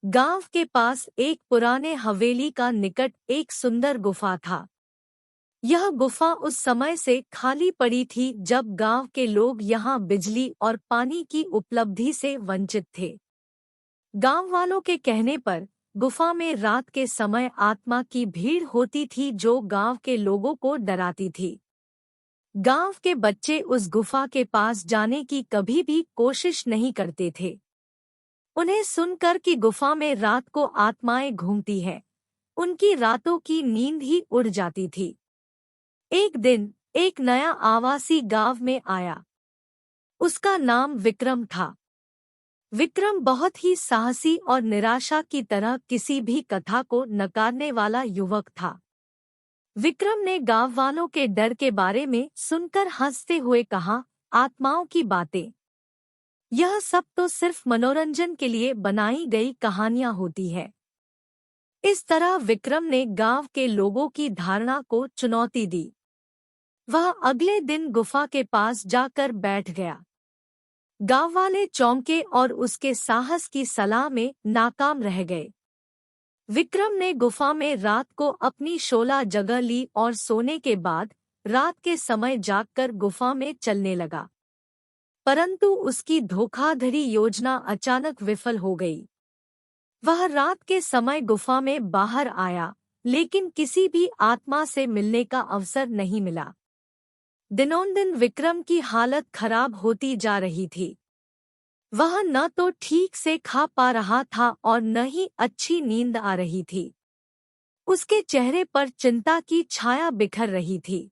गांव के पास एक पुराने हवेली का निकट एक सुंदर गुफा था। यह गुफा उस समय से खाली पड़ी थी जब गांव के लोग यहां बिजली और पानी की उपलब्धि से वंचित थे। गांव वालों के कहने पर गुफा में रात के समय आत्मा की भीड़ होती थी जो गांव के लोगों को डराती थी। गांव के बच्चे उस गुफा के पास जाने की कभी भी कोशिश नहीं करते थे। उन्हें सुनकर कि गुफा में रात को आत्माएं घूमती हैं, उनकी रातों की नींद ही उड़ जाती थी। एक दिन एक नया आवासी गांव में आया। उसका नाम विक्रम था। विक्रम बहुत ही साहसी और निराशा की तरह किसी भी कथा को नकारने वाला युवक था। विक्रम ने गांव वालों के डर के बारे में सुनकर हंसते हुए कहा, आत्माओं की बातें, यह सब तो सिर्फ मनोरंजन के लिए बनाई गई कहानियां होती है। इस तरह विक्रम ने गांव के लोगों की धारणा को चुनौती दी। वह अगले दिन गुफा के पास जाकर बैठ गया। गांव वाले चौंके और उसके साहस की सलाह में नाकाम रह गए। विक्रम ने गुफा में रात को अपनी शोला जगह ली और सोने के बाद रात के समय जागकर गुफा में चलने लगा। परंतु उसकी धोखाधड़ी योजना अचानक विफल हो गई। वह रात के समय गुफा में बाहर आया, लेकिन किसी भी आत्मा से मिलने का अवसर नहीं मिला। दिनोंदिन विक्रम की हालत खराब होती जा रही थी। वह न तो ठीक से खा पा रहा था और न ही अच्छी नींद आ रही थी। उसके चेहरे पर चिंता की छाया बिखर रही थी।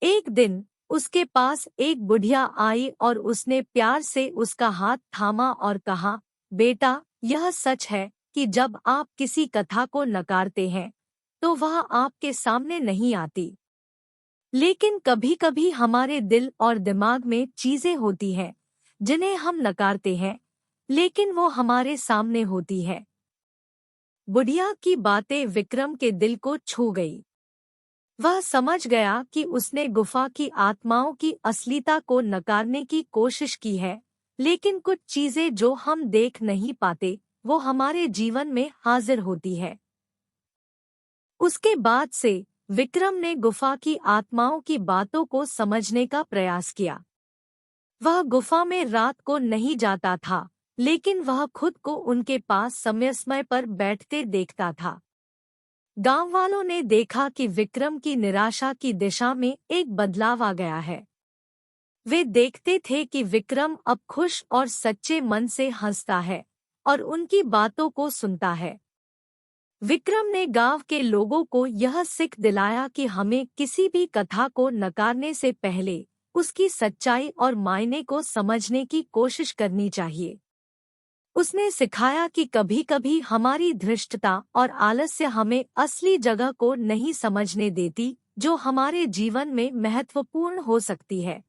एक दिन उसके पास एक बुढ़िया आई और उसने प्यार से उसका हाथ थामा और कहा, बेटा, यह सच है कि जब आप किसी कथा को नकारते हैं तो वह आपके सामने नहीं आती। लेकिन कभी-कभी हमारे दिल और दिमाग में चीजें होती हैं जिन्हें हम नकारते हैं, लेकिन वो हमारे सामने होती है। बुढ़िया की बातें विक्रम के दिल को छू गई। वह समझ गया कि उसने गुफा की आत्माओं की असलियता को नकारने की कोशिश की है, लेकिन कुछ चीजें जो हम देख नहीं पाते वो हमारे जीवन में हाजिर होती है। उसके बाद से विक्रम ने गुफा की आत्माओं की बातों को समझने का प्रयास किया। वह गुफा में रात को नहीं जाता था, लेकिन वह खुद को उनके पास समय पर बैठते देखता था। गांव वालों ने देखा कि विक्रम की निराशा की दिशा में एक बदलाव आ गया है। वे देखते थे कि विक्रम अब खुश और सच्चे मन से हंसता है और उनकी बातों को सुनता है। विक्रम ने गांव के लोगों को यह सीख दिलाया कि हमें किसी भी कथा को नकारने से पहले उसकी सच्चाई और मायने को समझने की कोशिश करनी चाहिए। उसने सिखाया कि कभी-कभी हमारी धृष्टता और आलस्य हमें असली जगह को नहीं समझने देती, जो हमारे जीवन में महत्वपूर्ण हो सकती है।